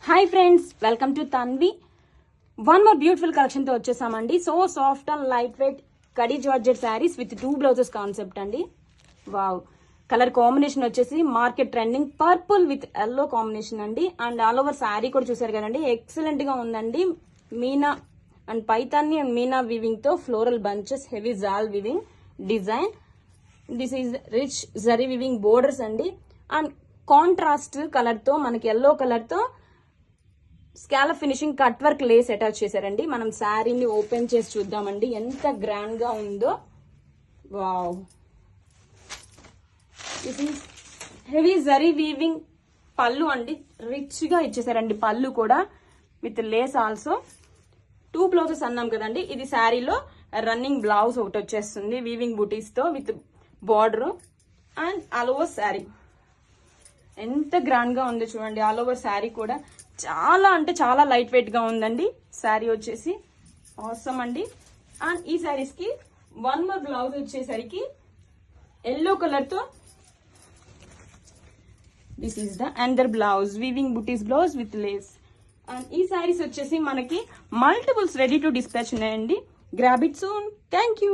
Hi friends, welcome to Tanvi. One more beautiful collection తో వచ్చేసామండి. So soft and light weight కడీ georgette saris with 2 blouses concept అండి. Wow, colour combination వచ్చేసి market trending purple with yellow combination అండి. And all over sari కూడా చూసారు కదండి, excellent గా ఉందండి. మీనా అండ్ పైతాన్ని అండ్ మీనా వివింగ్ తో ఫ్లోరల్ బంచెస్, హెవీ జాల్ weaving design. This is rich zari weaving borders అండి. అండ్ కాంట్రాస్ట్ కలర్ తో మనకి ఎల్లో కలర్ తో scallop finishing cut work lace attach చేశారండి. మనం శారీని ఓపెన్ చేసి చూద్దామండి ఎంత గ్రాండ్ గా ఉందో. Wow, this is heavy zari weaving పళ్ళు అండి. రిచ్ గా ఇచ్చేసారండి పళ్ళు కూడా విత్ లేస్ ఆల్సో. 2 బ్లౌజెస్ అన్నాం కదండి. ఇది శారీలో రన్నింగ్ బ్లౌజ్ ఒకటి వచ్చేస్తుంది వీవింగ్ బూటీస్ తో with border. And all over sari ఎంత గ్రాండ్ గా ఉందో చూడండి. ఆల్ ఓవర్ శారీ కూడా చాలా అంటే చాలా లైట్ వెయిట్ గా ఉందండి. శారీ వచ్చేసి ఆసమ్ అండి. అండ్ ఈ శారీస్ కి వన్ మోర్ బ్లౌజ్ వచ్చేసరికి ఎల్లో కలర్ తో this is the under blouse weaving buttis blouse with lace. And ఈ శారీస్ వచ్చేసి మనకి మల్టిపుల్స్ రెడీ టు డిస్పాచ్ ఉన్నాయండి. Grab it soon. Thank you.